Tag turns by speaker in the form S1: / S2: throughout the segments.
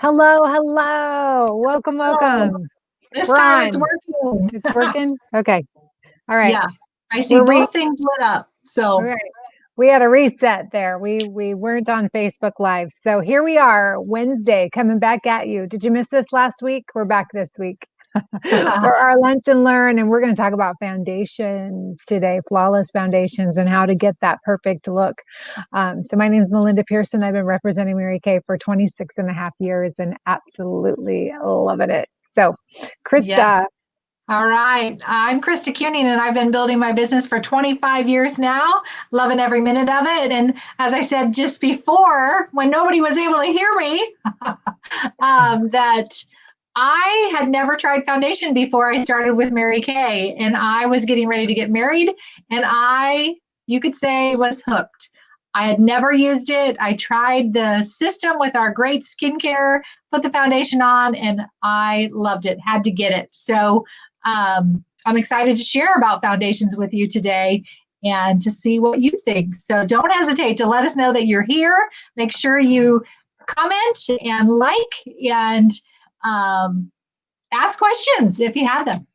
S1: Hello, hello. Welcome,
S2: Oh,
S1: welcome.
S2: this
S1: We're
S2: time it's
S1: on.
S2: working.
S1: It's working? Okay. All right.
S2: Yeah, I see
S1: We're re
S2: both things lit up.
S1: All
S2: So,
S1: right. We had a reset there. We weren't on Facebook Live. So here we are, Wednesday, coming back at you. Did you miss us last week? We're back this week for our lunch and learn, and we're going to talk about foundations today, flawless foundations, and how to get that perfect look. So my name is Melinda Pearson. I've been representing Mary Kay for 26 and a half years and absolutely loving it. So,
S2: yes.
S1: Krista,
S2: All right. I'm Krista Cuning, and I've been building my business for 25 years now, loving every minute of it. And as I said just before, when nobody was able to hear me, that I had never tried foundation before I started with Mary Kay, and I was getting ready to get married, and you could say, was hooked. I had never used it. I tried the system with our great skincare, put the foundation on, and I loved it. Had to get it. So I'm excited to share about foundations with you today and to see what you think. So don't hesitate to let us know that you're here. Make sure you comment and and ask questions if you have them.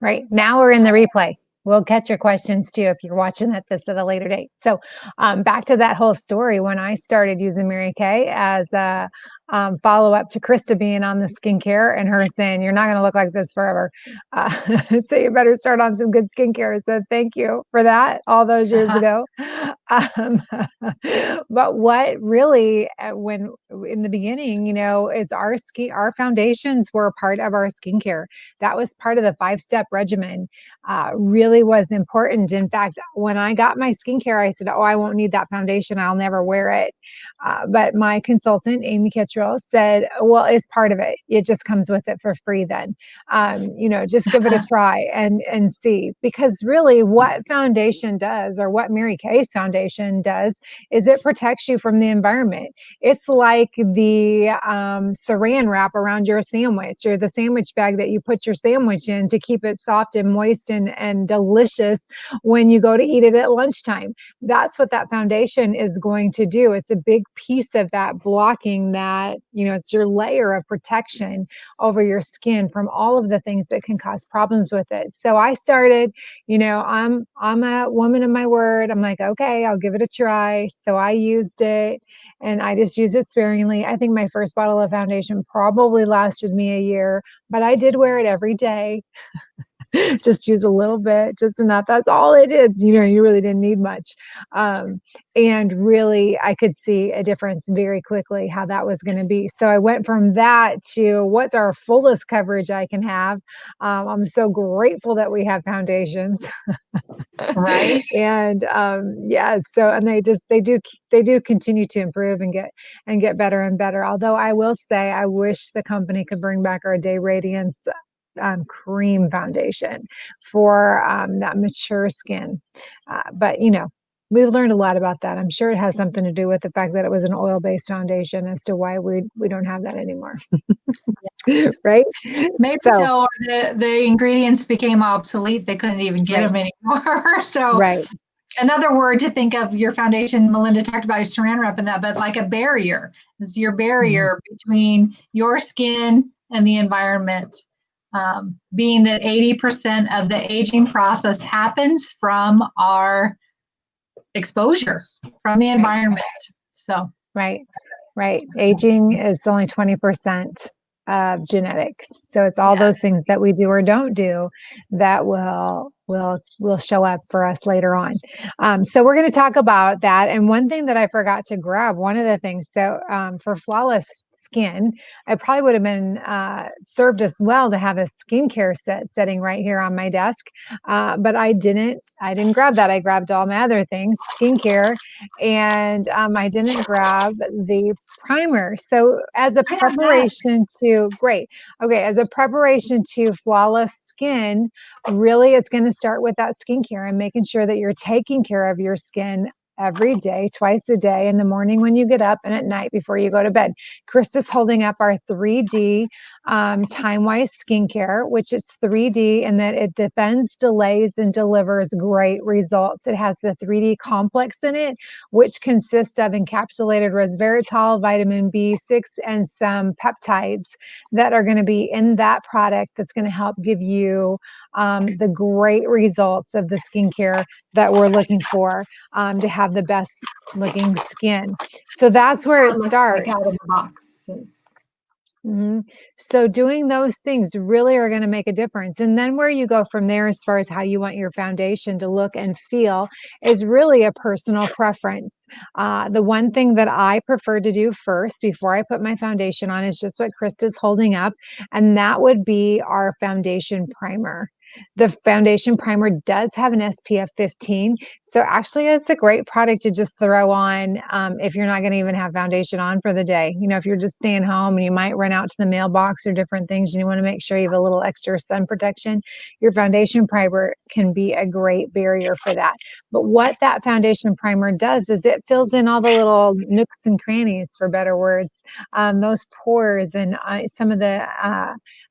S1: right now we're in the replay. We'll catch your questions too if you're watching this at a later date. So, back to that whole story when I started using Mary Kay as a follow up to Krista being on the skincare and her saying, "You're not going to look like this forever. So, you better start on some good skincare." So, thank you for that all those years ago. Um, but what really, when in the beginning, is our foundations were a part of our skincare. That was part of the 5-step regimen. Really was important. In fact, when I got my skincare, I said, "Oh, I won't need that foundation. I'll never wear it." But my consultant, Amy Kittrell, said, "Well, it's part of it. It just comes with it for free. Then, just give it a try and see." Because really, what foundation does, or what Mary Kay's foundation does, is it protects you from the environment. It's like the Saran wrap around your sandwich, or the sandwich bag that you put your sandwich in to keep it soft and moist and delicious when you go to eat it at lunchtime. That's what that foundation is going to do. It's a big piece of that, blocking that, it's your layer of protection over your skin from all of the things that can cause problems with it. So I started, I'm a woman of my word. I'm like, okay, I'll give it a try. So I used it, and I just used it sparingly. I think my first bottle of foundation probably lasted me a year, but I did wear it every day. Just use a little bit, just enough. That's all it is. You really didn't need much. Um, and really, I could see a difference very quickly how that was going to be. So I went from that to what's our fullest coverage I can have. I'm so grateful that we have foundations.
S2: Right?
S1: And yeah, so and they do continue to improve and get better and better. Although I will say, I wish the company could bring back our Day Radiance cream foundation for that mature skin. But we've learned a lot about that. I'm sure it has something to do with the fact that it was an oil-based foundation as to why we don't have that anymore. Right?
S2: Maybe
S1: So,
S2: so. Or the ingredients became obsolete. They couldn't even get
S1: right,
S2: them anymore. So
S1: right.
S2: another word to think of your foundation, Melinda talked about your saran wrap and that, but like a barrier. Is your
S1: Mhm.
S2: barrier between your skin and the environment. Being that 80% of the aging process happens from our exposure, from the
S1: Right,
S2: environment. So,
S1: right, right. Aging is only 20% of genetics. So it's all
S2: yeah.
S1: those things that we do or don't do that will show up for us later on. So we're going to talk about that. And one thing that I forgot to grab, one of the things that for flawless skin, I probably would have been served as well to have a skincare set sitting right here on my desk. But I didn't. I didn't grab that. I grabbed all my other things, skincare, and I didn't grab the primer. So as a
S2: I have that.
S1: preparation to great, okay, as a preparation to flawless skin, really it's going to start with that skincare and making sure that you're taking care of your skin every day, twice a day, in the morning when you get up and at night before you go to bed. Krista's holding up our 3D Time Wise Skincare, which is 3D and that it defends, delays, and delivers great results. It has the 3D complex in it, which consists of encapsulated resveratrol, vitamin B6, and some peptides that are going to be in that product that's going to help give you the great results of the skincare that we're looking for to have the best looking skin. So that's where it starts.
S2: Like out of the boxes.
S1: Mm-hmm. So doing those things really are going to make a difference. And then where you go from there, as far as how you want your foundation to look and feel, is really a personal preference. The one thing that I prefer to do first before I put my foundation on is just what Krista's holding up, and that would be our foundation primer. The foundation primer does have an SPF 15. So actually it's a great product to just throw on if you're not going to even have foundation on for the day. You know, if you're just staying home and you might run out to the mailbox or different things and you want to make sure you have a little extra sun protection, your foundation primer can be a great barrier for that. But what that foundation primer does is it fills in all the little nooks and crannies, for better words, those pores and some of the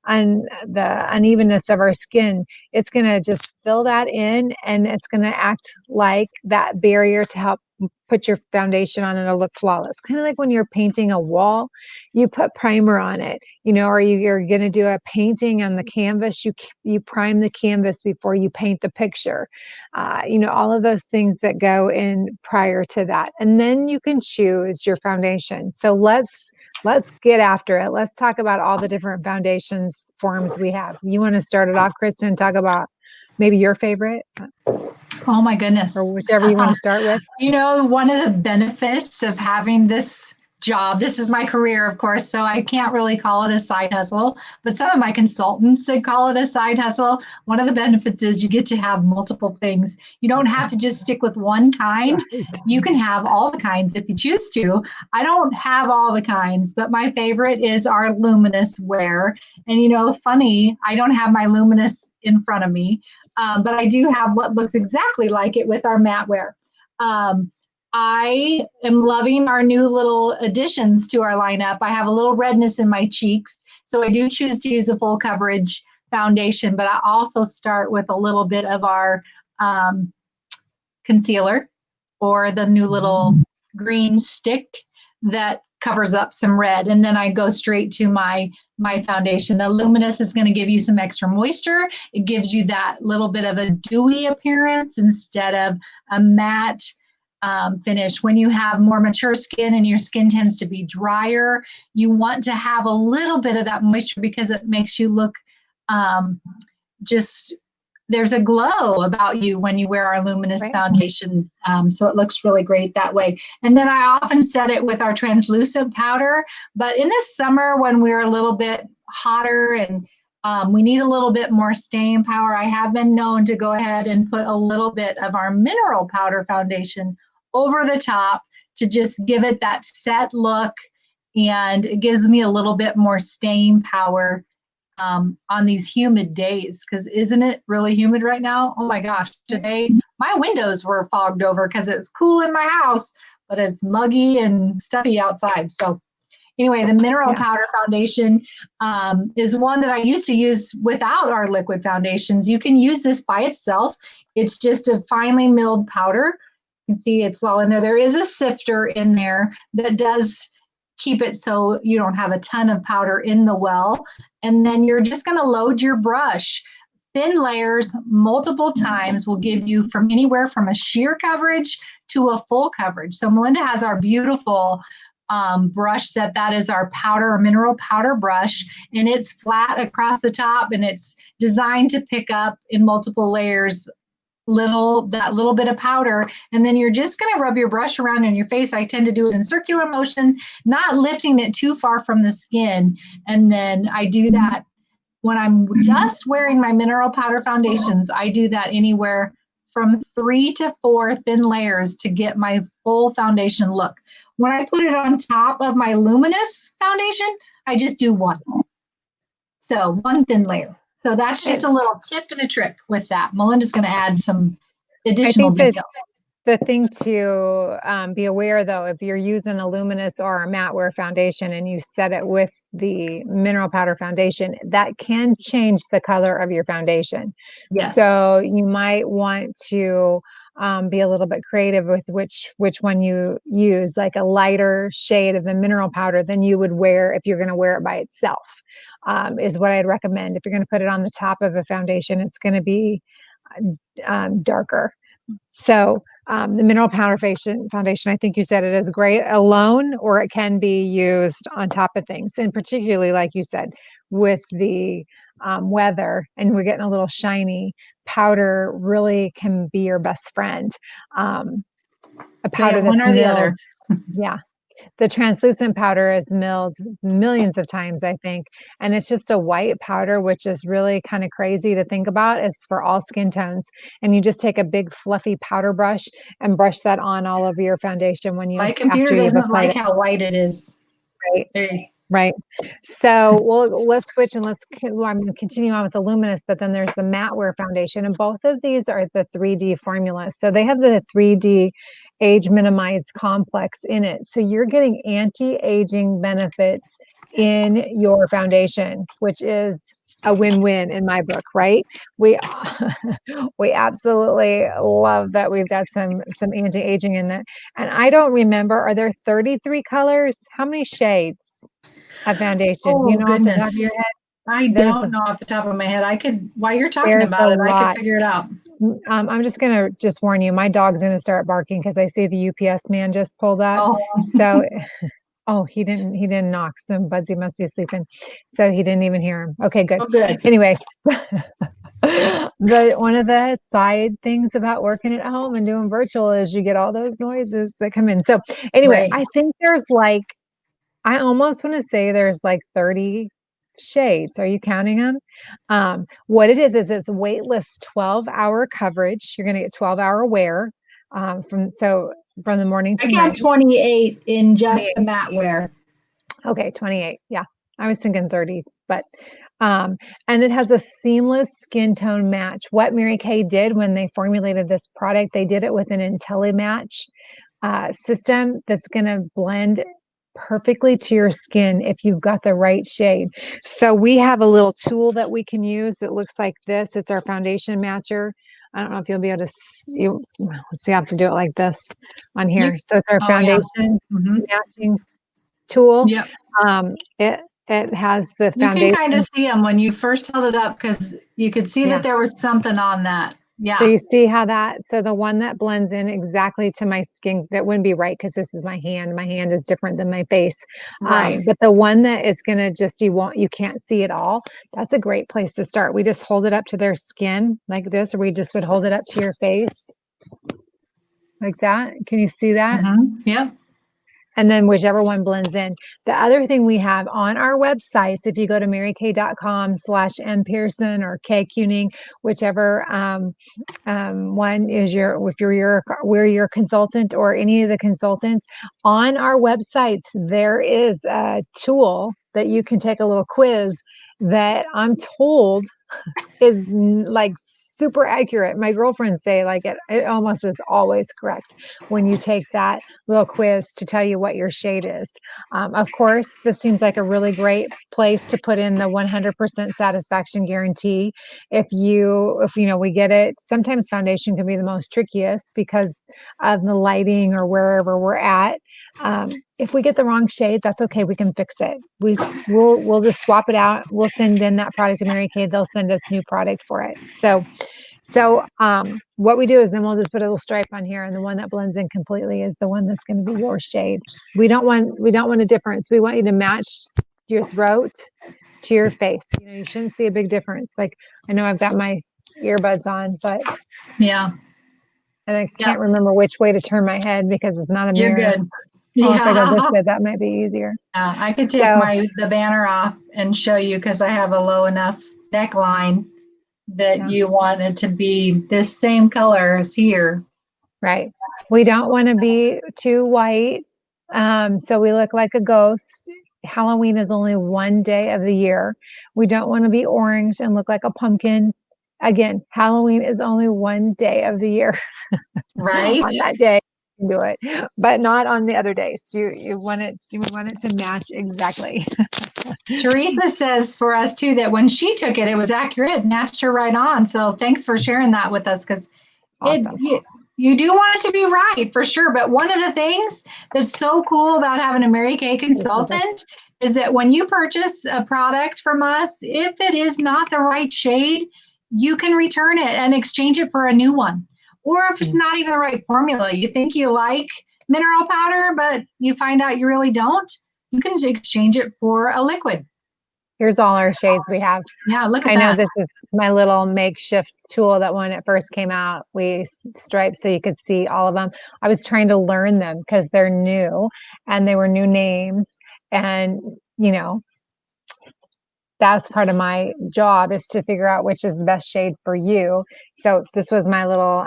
S1: unevenness of our skin. It's going to just fill that in, and it's going to act like that barrier to help put your foundation on and it'll look flawless. Kind of like when you're painting a wall, you put primer on it, you know, or you're going to do a painting on the canvas, you prime the canvas before you paint the picture. You know, all of those things that go in prior to that. And then you can choose your foundation. So let's get after it. Let's talk about all the different foundations forms we have. You want to start it off, Kristen, talk about maybe your favorite?
S2: Oh my goodness.
S1: Or whichever you want to start with.
S2: You know, one of the benefits of having this job, this is my career, of course, so I can't really call it a side hustle, but some of my consultants, they call it a side hustle. One of the benefits is you get to have multiple things. You don't have to just stick with one kind. You can have all the kinds if you choose to. I don't have all the kinds, but my favorite is our Luminous Wear. And you know, funny, I don't have my Luminous in front of me, but I do have what looks exactly like it with our Matte Wear. I am loving our new little additions to our lineup. I have a little redness in my cheeks, so I do choose to use a full coverage foundation, but I also start with a little bit of our concealer or the new little green stick that covers up some red, and then I go straight to my foundation. The Luminous is going to give you some extra moisture. It gives you that little bit of a dewy appearance instead of a matte finish. When you have more mature skin and your skin tends to be drier, you want to have a little bit of that moisture because it makes you look just, there's a glow about you when you wear our Luminous foundation. So it looks really great that way. And then I often set it with our translucent powder, but in the summer when we're a little bit hotter and we need a little bit more staying power, I have been known to go ahead and put a little bit of our mineral powder foundation over the top to just give it that set look, and it gives me a little bit more staying power on these humid days, because isn't it really humid right now? Oh my gosh, today my windows were fogged over because it's cool in my house, but it's muggy and stuffy outside. So anyway, the mineral powder foundation is one that I used to use without our liquid foundations. You can use this by itself. It's just a finely milled powder. You can see it's all in there. There is a sifter in there that does keep it so you don't have a ton of powder in the well. And then you're just going to load your brush. Thin layers multiple times will give you from anywhere from a sheer coverage to a full coverage. So Melinda has our beautiful brush set. That is our powder or mineral powder brush, and it's flat across the top, and it's designed to pick up in multiple layers that little bit of powder. And then you're just going to rub your brush around in your face. I tend to do it in circular motion, not lifting it too far from the skin. And then I do that when I'm just wearing my mineral powder foundations. I do that anywhere from 3 to 4 thin layers to get my full foundation look. When I put it on top of my Luminous foundation, I just do one. So one thin layer. So that's just a little tip and a trick with that. Melinda's going to add some additional details.
S1: The thing to be aware though, if you're using a luminous or a matte wear foundation and you set it with the mineral powder foundation, that can change the color of your foundation.
S2: Yes.
S1: So you might want to be a little bit creative with which one you use, like a lighter shade of the mineral powder than you would wear if you're going to wear it by itself, is what I'd recommend. If you're going to put it on the top of a foundation, it's going to be darker. So the mineral powder foundation, I think you said it is great alone, or it can be used on top of things. And particularly, like you said, with the weather and we're getting a little shiny, powder really can be your best friend. A powder
S2: one
S1: that's
S2: or the
S1: milled.
S2: other.
S1: Yeah. The translucent powder is milled millions of times, I think. And it's just a white powder, which is really kind of crazy to think about. It's for all skin tones. And you just take a big fluffy powder brush and brush that on all over your foundation when you
S2: My computer
S1: after you've
S2: doesn't
S1: applied
S2: like
S1: it.
S2: how white it is.
S1: Right. Right. So let's switch and I'm going to continue on with the luminous, but then there's the matte wear foundation, and both of these are the 3D formulas. So they have the 3D age minimized complex in it. So you're getting anti-aging benefits in your foundation, which is a win-win in my book, right? We we absolutely love that we've got some anti-aging in that. And I don't remember, are there 33 colors? How many shades? A foundation,
S2: Oh,
S1: off the top of
S2: goodness.
S1: your head?
S2: I
S1: There's
S2: don't know off the top of my head. While you're talking
S1: there's a
S2: about it, I could
S1: lot.
S2: figure it out.
S1: I'm just gonna warn you, my dog's gonna start barking because I see the UPS man just pulled up.
S2: Oh,
S1: So, oh, he didn't knock. Some Budsy must be sleeping, so he didn't even hear him. Okay, good.
S2: oh good.
S1: Anyway, one of the side things about working at home and doing virtual is you get all those noises that come in. So anyway,
S2: Right.
S1: I think I almost want to say there's like 30 shades. Are you counting them? What it is it's weightless 12-hour coverage. You're going to get 12-hour wear from the morning
S2: I
S1: to
S2: count
S1: night.
S2: 28 in just the matte wear.
S1: Okay, 28. Yeah. I was thinking 30, but and it has a seamless skin tone match. What Mary Kay did when they formulated this product, they did it with an IntelliMatch system that's going to blend perfectly to your skin if you've got the right shade. So we have a little tool that we can use. It looks like this. It's our foundation matcher. I don't know if you'll be able to see. Let's see, I have to do it like this on here. So it's our foundation matching tool.
S2: Yep.
S1: It has the
S2: You
S1: foundation.
S2: can kind of see them when you first held it up because you could see that there was something on that. Yeah.
S1: So you see how so the one that blends in exactly to my skin, that wouldn't be right because this is my hand. My hand is different than my face.
S2: Right.
S1: But the one that is going to you can't see it all. That's a great place to start. We just hold it up to their skin like this, or we just would hold it up to your face like that. Can you see that?
S2: Yep.
S1: And then whichever one blends in. The other thing we have on our websites, if you go to marykay.com/mpearson or kcuning, whichever one is if we're your consultant or any of the consultants, on our websites, there is a tool that you can take a little quiz that I'm told is like super accurate. My girlfriends say like it almost is always correct when you take that little quiz to tell you what your shade is. Of course, this seems like a really great place to put in the 100% satisfaction guarantee. If we get it, sometimes foundation can be the most trickiest because of the lighting or wherever we're at. If we get the wrong shade, that's okay. We can fix it. We'll just swap it out. We'll send in that product to Mary Kay. They'll send us new product for it. So what we do is then we'll just put a little stripe on here, and the one that blends in completely is the one that's going to be your shade. We don't want a difference. We want you to match your throat to your face. You shouldn't see a big difference. Like I know I've got my earbuds on, but
S2: yeah,
S1: and I can't remember which way to turn my head because it's not a mirror.
S2: You're good.
S1: Oh, if I go this way, that might be easier.
S2: I could take the banner off and show you because I have a low enough neckline that you want it to be this same color as here.
S1: Right. We don't want to be too white. So we look like a ghost. Halloween is only one day of the year. We don't want to be orange and look like a pumpkin. again, Halloween is only one day of the year.
S2: Right.
S1: On that day, you can do it, but not on the other days. You want it to match exactly.
S2: Teresa says for us too that when she took it, it was accurate, matched her right on. So thanks for sharing that with us because it
S1: Awesome.
S2: you do want it to be right for sure. But one of the things that's so cool about having a Mary Kay consultant is that when you purchase a product from us, if it is not the right shade, you can return it and exchange it for a new one. Or if it's not even the right formula, you think you like mineral powder, but you find out you really don't, you can exchange it for a liquid.
S1: Here's all our shades we have.
S2: Yeah, look at
S1: I know
S2: that.
S1: this is my little makeshift tool that when it first came out, we striped so you could see all of them. I was trying to learn them because they're new and they were new names. And, that's part of my job is to figure out which is the best shade for you. So this was my little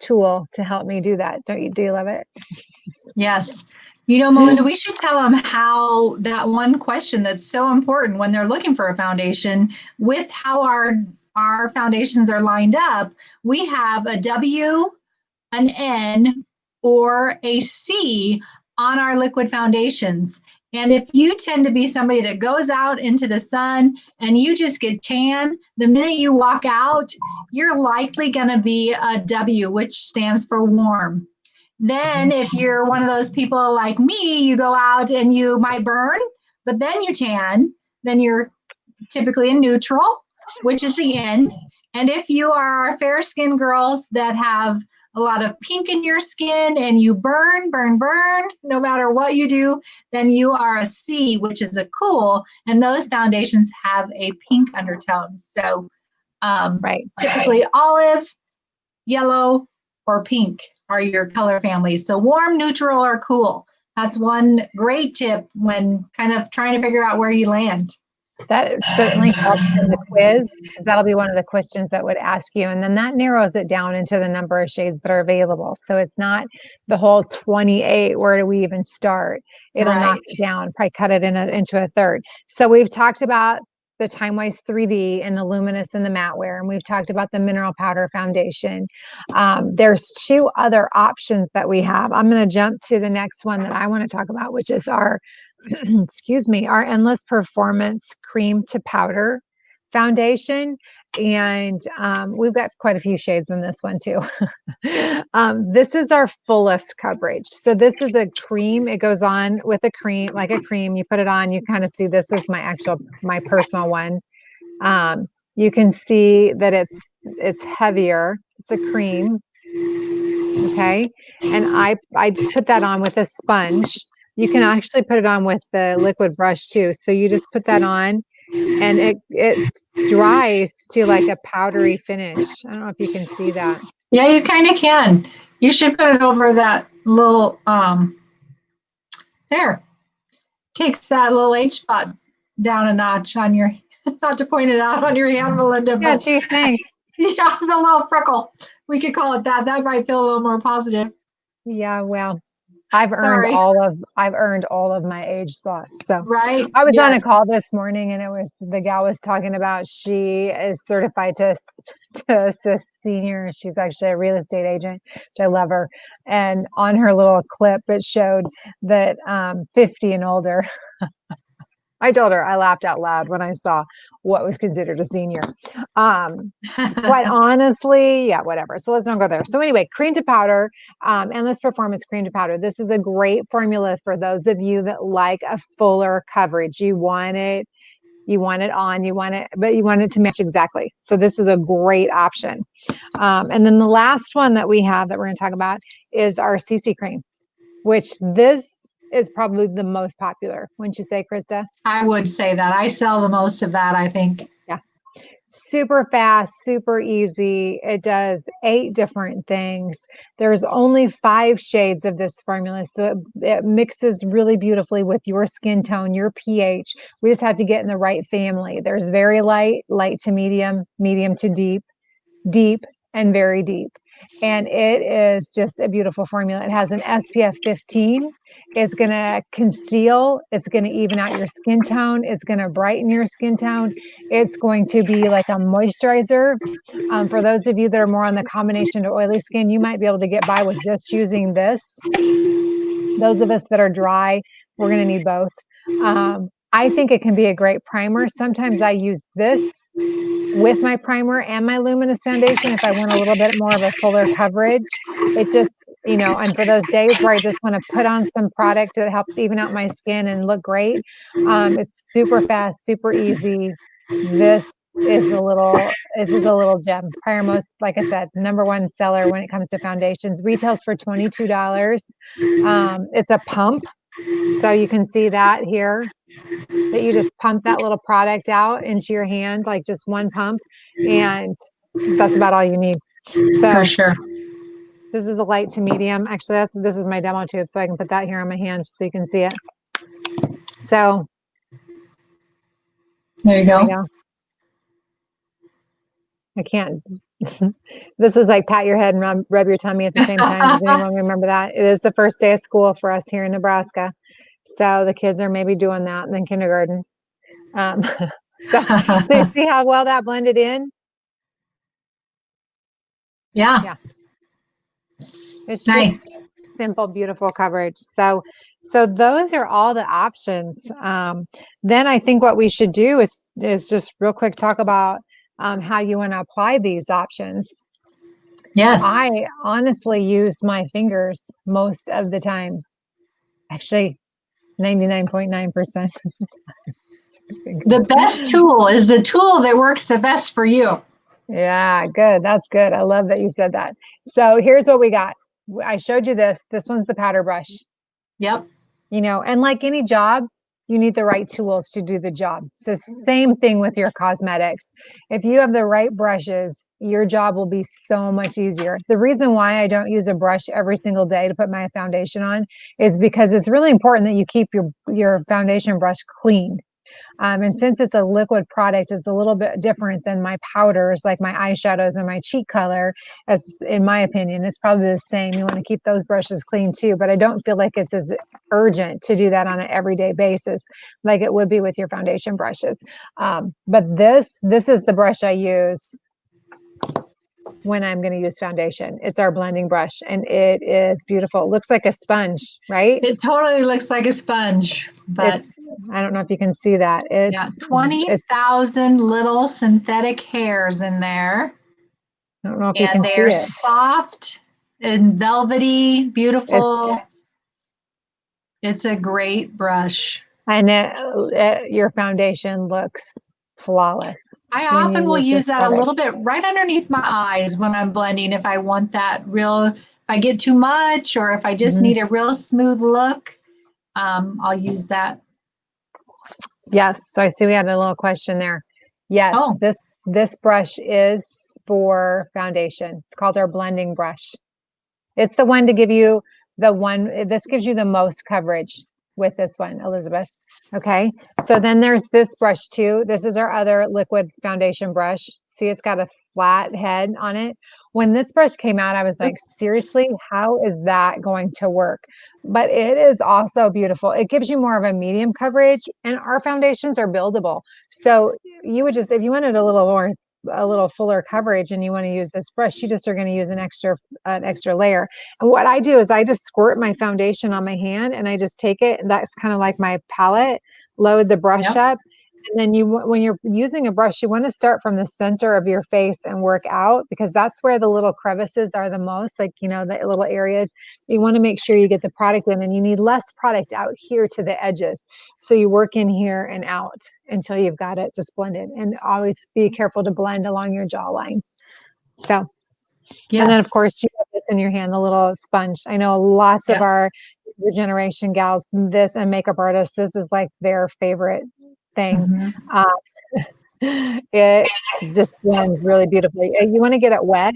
S1: tool to help me do that. Do you love it?
S2: Yes. Melinda, we should tell them how that one question that's so important when they're looking for a foundation with how our foundations are lined up. We have a W, an N, or a C on our liquid foundations. And if you tend to be somebody that goes out into the sun and you just get tan, the minute you walk out, you're likely going to be a W, which stands for warm. Then, if you're one of those people like me, you go out and you might burn, but then you tan, then you're typically a neutral, which is the N. And if you are fair skinned girls that have a lot of pink in your skin and you burn, no matter what you do, then you are a C, which is a cool. And those foundations have a pink undertone. So typically olive, yellow, or pink are your color families. So warm, neutral, or cool. That's one great tip when kind of trying to figure out where you land.
S1: That certainly helps in the quiz because that'll be one of the questions that would ask you. And then that narrows it down into the number of shades that are available. So it's not the whole 28. Where do we even start? It'll knock it down, probably cut it into a third. So we've talked about the TimeWise 3D and the Luminous and the matte wear. And we've talked about the mineral powder foundation. There's two other options that we have. I'm going to jump to the next one that I want to talk about, which is our excuse me, our Endless Performance Cream to Powder foundation. And we've got quite a few shades in this one too. This is our fullest coverage. So this is a cream. It goes on with a cream, like a cream. You put it on, you kind of see this is my personal one. You can see that it's heavier. It's a cream. Okay. And I put that on with a sponge. You can actually put it on with the liquid brush too. So you just put that on and it dries to like a powdery finish. I don't know if you can see that.
S2: Yeah, you kind of can. You should put it over that little, there. Takes that little H spot down a notch on your, not to point it out on your hand, Melinda.
S1: Yeah, gee, thanks.
S2: Yeah, the little freckle. We could call it that. That might feel a little more positive.
S1: Yeah, well, I've earned all of my age spots. So I was on a call this morning and the gal was talking about she is certified to assist seniors. She's actually a real estate agent, which I love her. And on her little clip, it showed that 50 and older. I told her I laughed out loud when I saw what was considered a senior. Quite honestly, yeah, whatever. So let's not go there. So anyway, cream to powder, Endless Performance cream to powder. This is a great formula for those of you that like a fuller coverage. You want it but you want it to match exactly. So this is a great option. And then the last one that we have that we're going to talk about is our CC cream, which this is probably the most popular. Wouldn't you say, Krista?
S2: I would say that. I sell the most of that, I think.
S1: Yeah. Super fast, super easy. It does 8 different things. There's only 5 shades of this formula. So it mixes really beautifully with your skin tone, your pH. We just have to get in the right family. There's very light, light to medium, medium to deep, deep, and very deep. And it is just a beautiful formula. It has an SPF 15. It's going to conceal. It's going to even out your skin tone. It's going to brighten your skin tone. It's going to be like a moisturizer. For those of you that are more on the combination to oily skin, you might be able to get by with just using this. Those of us that are dry, we're going to need both. I think it can be a great primer. Sometimes I use this with my primer and my luminous foundation if I want a little bit more of a fuller coverage. It just, and for those days where I just want to put on some product that helps even out my skin and look great, it's super fast, super easy. This is a little gem. Prior Most, like I said, #1 seller when it comes to foundations. Retails for $22. It's a pump. So you can see that here, that you just pump that little product out into your hand, like just one pump, and that's about all you need. So
S2: For sure.
S1: this is a light to medium. Actually, this is my demo tube, so I can put that here on my hand so you can see it. So
S2: There you
S1: there we
S2: go.
S1: go. I can't. This is like pat your head and rub your tummy at the same time. Does anyone remember that? It is the first day of school for us here in Nebraska. So the kids are maybe doing that in kindergarten. So you see how well that blended in?
S2: Yeah.
S1: It's
S2: Nice.
S1: just simple, beautiful coverage. So those are all the options. Then I think what we should do is just real quick talk about how you want to apply these options.
S2: Yes.
S1: I honestly use my fingers most of the time. Actually, 99.9% of the time.
S2: The best tool is the tool that works the best for you.
S1: Yeah, good. That's good. I love that you said that. So here's what we got. I showed you this. This one's the powder brush.
S2: Yep.
S1: And like any job, you need the right tools to do the job. So same thing with your cosmetics. If you have the right brushes, your job will be so much easier. The reason why I don't use a brush every single day to put my foundation on is because it's really important that you keep your foundation brush clean. And since it's a liquid product, it's a little bit different than my powders, like my eyeshadows and my cheek color. As in my opinion, it's probably the same. You want to keep those brushes clean too, but I don't feel like it's as urgent to do that on an everyday basis like it would be with your foundation brushes. But this is the brush I use when I'm going to use foundation. It's our blending brush, and it is beautiful. It looks like a sponge, right?
S2: It totally looks like a sponge, but
S1: I don't know if you can see that. It's
S2: 20,000 little synthetic hairs in there.
S1: I don't know if you can see
S2: they're
S1: it.
S2: soft and velvety, beautiful. It's a great brush.
S1: And your foundation looks flawless.
S2: I often will use that a little bit right underneath my eyes when I'm blending. If I want that if I get too much, or if I just need a real smooth look, I'll use that.
S1: Yes. So I see we had a little question there. Yes. Oh. This brush is for foundation. It's called our blending brush. It's the one to give you this gives you the most coverage with this one, Elizabeth. Okay. So then there's this brush too. This is our other liquid foundation brush. See, it's got a flat head on it. When this brush came out, I was like, seriously, how is that going to work? But it is also beautiful. It gives you more of a medium coverage, and our foundations are buildable. So you would just, if you wanted a little fuller coverage and you want to use this brush, you just are going to use an extra layer. And what I do is I just squirt my foundation on my hand, and I just take it, and that's kind of like my palette, load the brush up. And then when you're using a brush, you want to start from the center of your face and work out, because that's where the little crevices are the most, like, the little areas. You want to make sure you get the product in, and you need less product out here to the edges. So you work in here and out until you've got it just blended, and always be careful to blend along your jawline. So, and then of course you have this in your hand, the little sponge. I know lots of our generation gals, this and makeup artists, this is like their favorite thing. It just blends really beautifully. You want to get it wet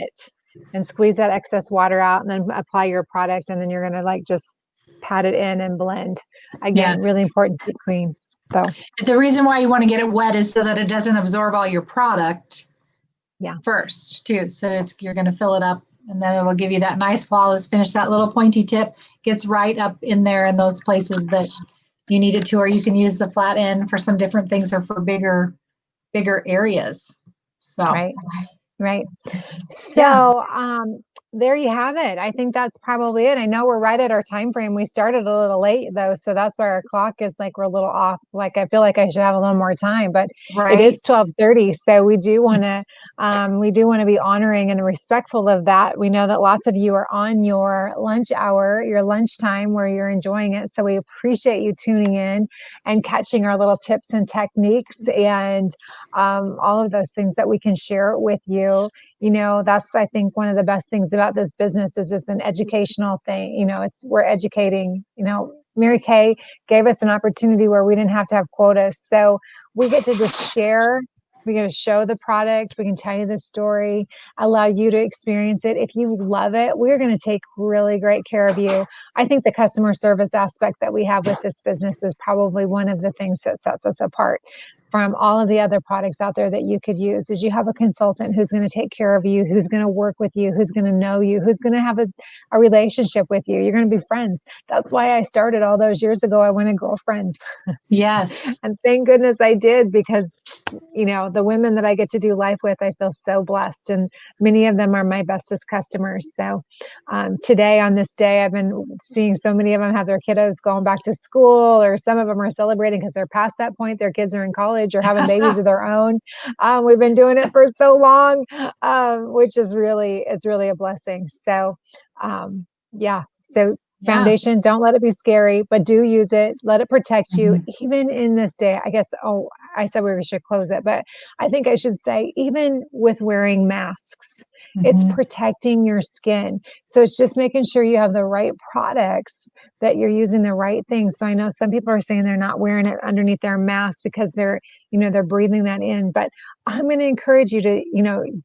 S1: and squeeze that excess water out, and then apply your product, and then you're going to just pat it in and blend. Again, really important to keep clean. So
S2: the reason why you want to get it wet is so that it doesn't absorb all your product first too. So you're going to fill it up And then it'll give you that nice flawless finish. That little pointy tip gets right up in there in those places that you need it to, or you can use the flat end for some different things or for bigger areas. So,
S1: Right. Right.
S2: yeah.
S1: So, there you have it. I think that's probably it. I know we're right at our time frame. We started a little late though, so that's why our clock is like we're a little off. Like I feel like I should have a little more time, but it
S2: Right.
S1: is 12:30, so we do want to be honoring and respectful of that. We know that lots of you are on your lunch hour, your lunchtime where you're enjoying it. So we appreciate you tuning in and catching our little tips and techniques and all of those things that we can share with you. That's, I think, one of the best things about this business is it's an educational thing. We're educating. Mary Kay gave us an opportunity where we didn't have to have quotas, so we get to just share. We get to show the product. We can tell you the story, allow you to experience it. If you love it, we're going to take really great care of you. I think the customer service aspect that we have with this business is probably one of the things that sets us apart from all of the other products out there that you could use. Is you have a consultant who's going to take care of you, who's going to work with you, who's going to know you, who's going to have a relationship with you. You're going to be friends. That's why I started all those years ago. I wanted girlfriends.
S2: Yes.
S1: And thank goodness I did, because the women that I get to do life with, I feel so blessed, and many of them are my bestest customers. So today, on this day, I've been seeing so many of them have their kiddos going back to school, or some of them are celebrating because they're past that point. Their kids are in college or having babies of their own. We've been doing it for so long, which is it's really a blessing. So yeah. So
S2: Yeah.
S1: foundation, don't let it be scary, but do use it. Let it protect you, even in this day. I guess, I said we should close it, but I think I should say, even with wearing masks, it's protecting your skin. So it's just making sure you have the right products, that you're using the right things. So I know some people are saying they're not wearing it underneath their mask because they're breathing that in, but I'm going to encourage you to,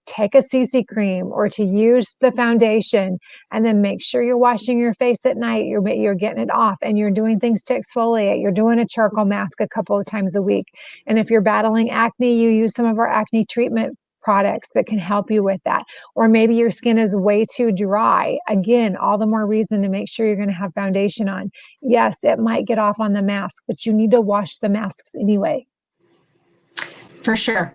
S1: take a CC cream or to use the foundation, and then make sure you're washing your face at night. You're getting it off, and you're doing things to exfoliate. You're doing a charcoal mask a couple of times a week. And if you're battling acne, you use some of our acne treatment products that can help you with that. Or maybe your skin is way too dry. Again, all the more reason to make sure you're going to have foundation on. Yes, it might get off on the mask, but you need to wash the masks anyway.
S2: For sure.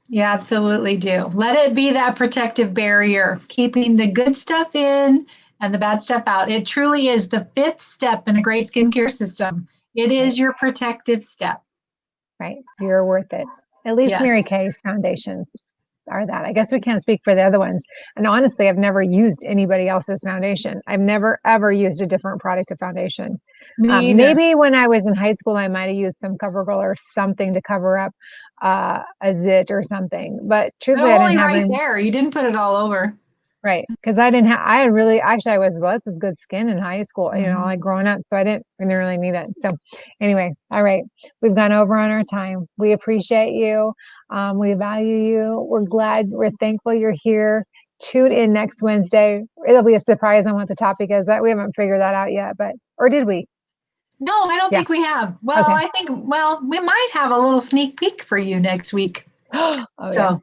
S2: You absolutely do. Let it be that protective barrier, keeping the good stuff in and the bad stuff out. It truly is the fifth step in a great skincare system. It is your protective step.
S1: Right. You're worth it. At least
S2: Yes.
S1: Mary Kay's foundations are that. I guess we can't speak for the other ones. And honestly, I've never used anybody else's foundation. I've never, ever used a different product of foundation.
S2: Me either.
S1: Maybe when I was in high school, I might have used some CoverGirl or something to cover up a zit or something. But truthfully, I didn't have
S2: right
S1: any.
S2: there. You didn't put it all over.
S1: Right. Because I didn't have, I had really, actually, I was blessed with good skin in high school, like growing up. So I didn't really need it. So anyway, all right. We've gone over on our time. We appreciate you. We value you. We're thankful you're here. Tune in next Wednesday. It'll be a surprise on what the topic is. That we haven't figured that out yet, or did we?
S2: No, I don't think we have. Well,
S1: Okay.
S2: I think, we might have a little sneak peek for you next week.
S1: Oh, yeah.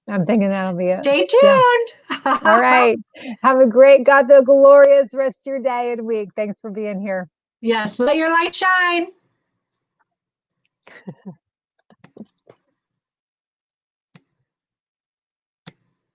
S1: I'm thinking that'll be it.
S2: Stay tuned.
S1: Yeah. All right. Have a great, God, the glorious rest of your day and week. Thanks for being here.
S2: Yes. Let your light shine.